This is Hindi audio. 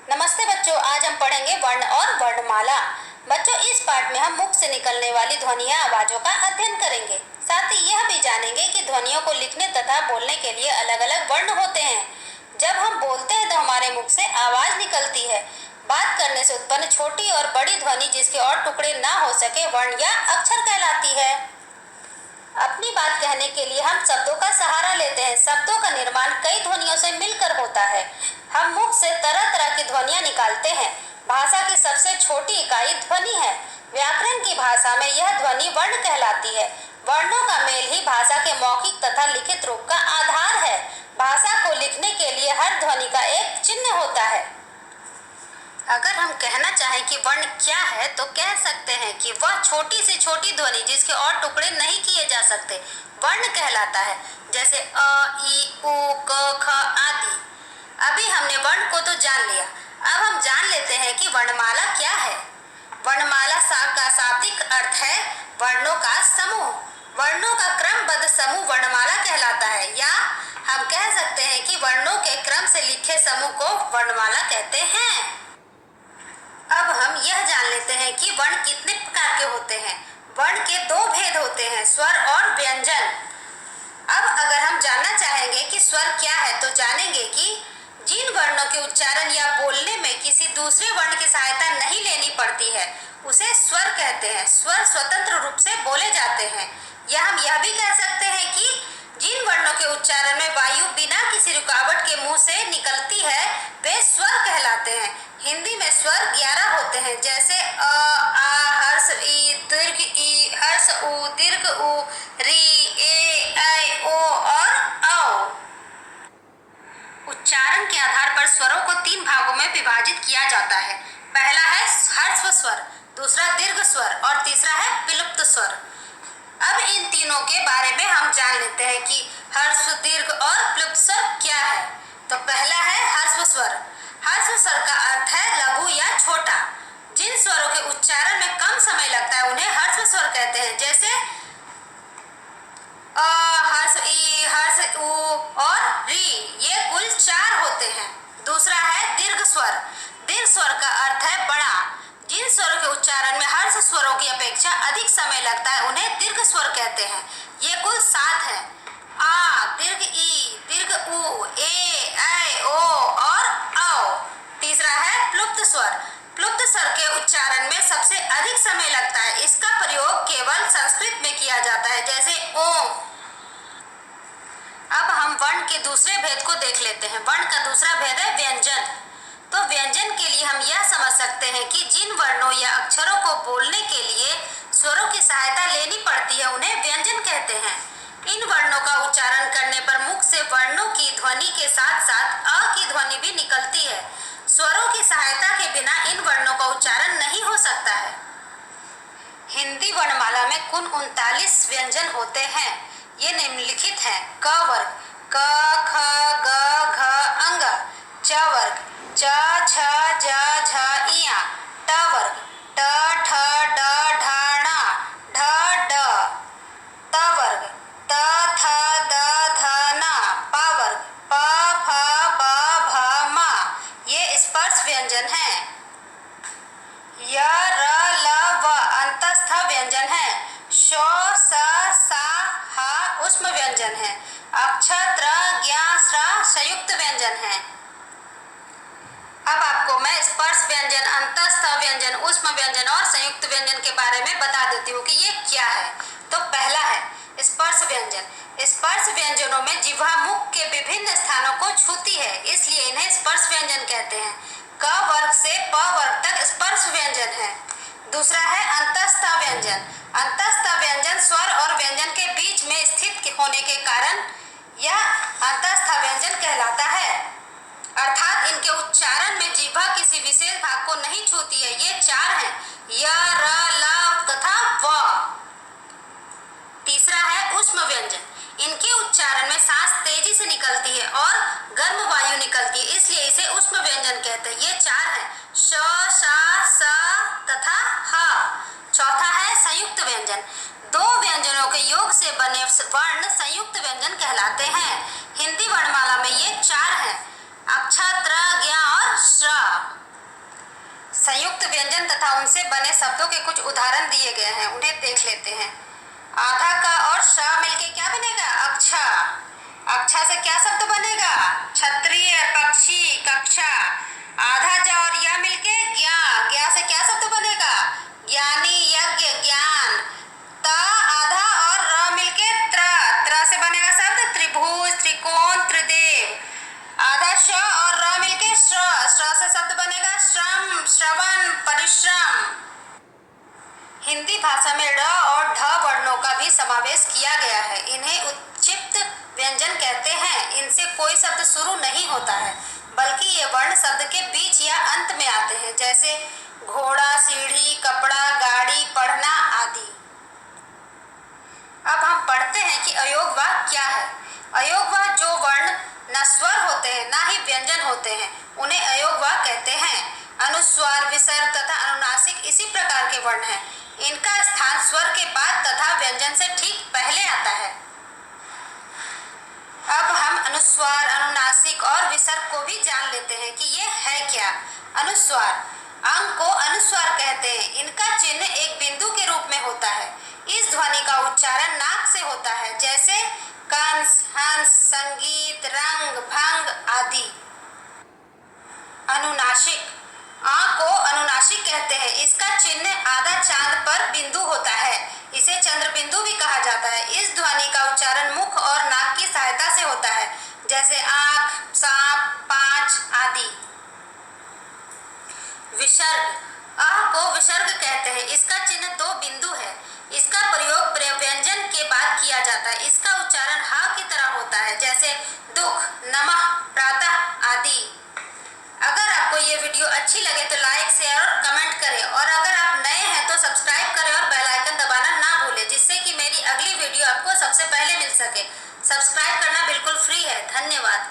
नमस्ते बच्चों, आज हम पढ़ेंगे वर्ण और वर्णमाला। बच्चों, इस पाठ में हम मुख से निकलने वाली ध्वनियाँ आवाजों का अध्ययन करेंगे। साथ ही यह भी जानेंगे कि ध्वनियों को लिखने तथा बोलने के लिए अलग अलग वर्ण होते हैं। जब हम बोलते हैं तो हमारे मुख से आवाज निकलती है। बात करने से उत्पन्न छोटी और बड़ी ध्वनि जिसके और टुकड़े ना हो सके वर्ण या अक्षर कहलाती है। अपनी बात कहने के लिए हम शब्दों का सहारा लेते हैं। शब्दों का निर्माण कई ध्वनियों से मिलकर होता है। हम मुख से तरह तरह की ध्वनियाँ निकालते हैं। भाषा की सबसे छोटी इकाई ध्वनि है। व्याकरण की भाषा में यह ध्वनि वर्ण कहलाती है। वर्णों का मेल ही भाषा के मौखिक तथा लिखित रूप का आधार है। भाषा को लिखने के लिए हर ध्वनि का एक चिन्ह होता है। अगर हम कहना चाहें कि वर्ण क्या है तो कह सकते हैं कि वह छोटी से छोटी ध्वनि जिसके और टुकड़े नहीं किए जा सकते वर्ण कहलाता है, जैसे अ, ई, उ, क, ख आदि। अभी हमने वर्ण को तो जान लिया, अब हम जान लेते हैं कि वर्णमाला क्या है। वर्णमाला का शाब्दिक अर्थ है वर्णों का समूह। वर्णों का क्रमबद्ध समूह वर्णमाला कहलाता है, या हम कह सकते हैं कि वर्णों के क्रम से लिखे समूह को वर्णमाला कहते हैं। अब हम यह जान लेते हैं कि वर्ण कितने प्रकार के होते हैं। वर्ण के दो भेद होते हैं, स्वर और व्यंजन। अब अगर हम जानना चाहेंगे कि स्वर क्या है तो जानेंगे कि जिन वर्णों के उच्चारण या बोलने में किसी दूसरे वर्ण की सहायता नहीं लेनी पड़ती है उसे स्वर कहते हैं। स्वर स्वतंत्र रूप से बोले जाते हैं। या हम यह भी कह सकते हैं कि जिन वर्णों के उच्चारण में वायु बिना किसी रुकावट के मुंह से निकलती है वे स्वर कहलाते हैं। हिंदी में स्वर 11 होते हैं, जैसे अ, आ, हर्ष ई, दीर्घ ई, हर्ष उ, दीर्घ उ, री, ए, ऐ, ओ और औ। उच्चारण के आधार पर स्वरों को 3 भागों में विभाजित किया जाता है। पहला है ह्रस्व स्वर, दूसरा दीर्घ स्वर और तीसरा है विलुप्त स्वर। अब इन तीनों के बारे में हम जान लेते हैं कि ह्रस्व, दीर्घ और विलुप्त स्वर क्या है। तो पहला है ह्रस्व स्वर। ह्रस्व स्वर का अर्थ है लघु या छोटा। जिन स्वरों के उच्चारण में कम समय लगता है उन्हें ह्रस्व स्वर कहते हैं, जैसे अ, हर्ष ई, हर्ष उ और री। ये कुल 4 होते हैं। दूसरा है दीर्घ स्वर। दीर्घ स्वर का अर्थ है बड़ा। जिन स्वरों के उच्चारण में हर्ष स्वरों की अपेक्षा अधिक समय लगता है उन्हें दीर्घ स्वर कहते हैं। ये कुल 7 हैं। आ, दीर्घ ई, दीर्घ उ, ए, ऐ, ओ और औ। तीसरा है प्लुप्त स्वर। प्लुप्त स्वर के उच्चारण में सबसे अधिक समय लगता है। इसका प्रयोग केवल संस्कृत में किया जाता है, जैसे ओम। अब हम वर्ण के दूसरे भेद को देख लेते हैं। वर्ण का दूसरा भेद है व्यंजन। तो व्यंजन के लिए हम यह समझ सकते हैं कि जिन वर्णों या अक्षरों को बोलने के लिए स्वरों की सहायता लेनी पड़ती है उन्हें व्यंजन कहते हैं। इन वर्णों का उच्चारण करने पर मुख से वर्णों की ध्वनि के साथ साथ अ की ध्वनि भी निकलती है। स्वरों की सहायता के बिना इन वर्णों का उच्चारण नहीं हो सकता है। हिंदी वर्णमाला में कुल 39 व्यंजन होते हैं। ये निम्नलिखित हैं। क वर्ग क, ख, ग, घ, अंग। च वर्ग च, छ, ज, झ, इया। ट वर्ग ट, ठ, ड, ढ, ण, ढ, ड। त वर्ग त, थ, द, ध, न। प वर्ग प, फ, ब, भ, म। ये स्पर्श व्यंजन हैं। य, र, ल, व अंतस्थ व्यंजन है। श, स, सा, ह ऊष्म व्यंजन है। अक्ष, त्र, ज्ञ, श्र संयुक्त व्यंजन है। अब आपको मैं स्पर्श व्यंजन, अंतस्थ व्यंजन, ऊष्म व्यंजन और संयुक्त व्यंजन के बारे में बता देती हूँ कि ये क्या है। तो पहला है स्पर्श व्यंजन। स्पर्श व्यंजनों में जिह्वा मुख के विभिन्न स्थानों को छूती है, इसलिए इन्हें स्पर्श व्यंजन कहते हैं। क वर्ग से प वर्ग तक स्पर्श व्यंजन है। दूसरा है अंतस्थ व्यंजन। अंतस्थ व्यंजन स्वर और व्यंजन के बीच में स्थित होने के कारण यह अंतस्थ व्यंजन कहलाता है, अर्थात इनके उच्चारण में जिह्वा किसी विशेष भाग को नहीं छूती है। ये 4 हैं, य, र, ल तथा व। तीसरा है ऊष्म व्यंजन। इनके उच्चारण में सांस तेजी से निकलती है और गर्म वायु निकलती है, इसलिए इसे ऊष्म व्यंजन कहते हैं। ये 4 हैं, श, श, स तथा ह। चौथा है संयुक्त व्यंजन। 2 व्यंजनों के योग से बने वर्ण संयुक्त व्यंजन कहलाते हैं। हिंदी वर्णमाला में ये 4 हैं, अक्ष, त्र, ज्ञ और श्र। व्यंजन तथा उनसे बने शब्दों के कुछ उदाहरण दिए गए हैं, उन्हें देख लेते हैं। आधा का और श मिलके क्या बनेगा? अक्षा। अक्षा से क्या शब्द बनेगा? क्षत्रिय, पक्षी, कक्षा। आधा ज और या मिलके ज्ञा। ज्ञा से क्या शब्द बनेगा? ज्ञानी, यज्ञ, ज्ञान। त आधा और र मिलके त्र। त्र से बनेगा शब्द त्रिभुज, त्रिकोण, त्रिदेव। आधा श और र मिलके श्र। श्र से शब्द बनेगा श्रम, श्रवण, परिश्रम। हिंदी भाषा में ड़ और ढ वर्णों का भी समावेश किया गया है। इन्हें उत्क्षिप्त व्यंजन कहते हैं। इनसे कोई शब्द शुरू नहीं होता है, बल्कि ये वर्ण शब्द के बीच या अंत में आते हैं, जैसे घोड़ा, सीढ़ी, कपड़ा, गाड़ी, पढ़ना आदि। अब हम पढ़ते हैं कि अयोगवाह क्या है। अयोगवाह जो वर्ण न स्वर होते हैं ना ही व्यंजन होते हैं, उन्हें अयोगवाह कहते हैं। अनुस्वार, विसर्ग तथा अनुनासिक इसी प्रकार के वर्ण हैं। इनका स्थान स्वर के बाद तथा व्यंजन से ठीक पहले आता है। अब हम अनुस्वार, अनुनासिक और विसर्ग को भी जान लेते हैं कि ये है क्या। अनुस्वार अंग को अनुस्वार कहते हैं। इनका चिन्ह एक बिंदु के रूप में होता है। इस ध्वनि का उच्चारण नाक से होता है, जैसे कंस, हंस, संगीत, रंग, भंग आदि। अनुनासिक आ को अनुनासिक कहते हैं। इसका चिन्ह आधा चांद पर बिंदु होता है। इसे चंद्र बिंदु भी कहा जाता है। इस ध्वनि का उच्चारण मुख और नाक की सहायता से होता है, जैसे आँख, सांप, पाँच आदि। विसर्ग अ को विसर्ग कहते हैं। इसका चिन्ह दो बिंदु है। इसका प्रयोग व्यंजन के बाद किया जाता है। इसका उच्चारण ह की तरह होता है, जैसे दुख, नमः, प्रातः आदि। अगर आपको ये वीडियो अच्छी लगे तो लाइक, शेयर और कमेंट करें, और अगर आप नए हैं तो सब्सक्राइब करें और बेल आइकन दबाना ना भूलें, जिससे कि मेरी अगली वीडियो आपको सबसे पहले मिल सके। सब्सक्राइब करना बिल्कुल फ्री है। धन्यवाद।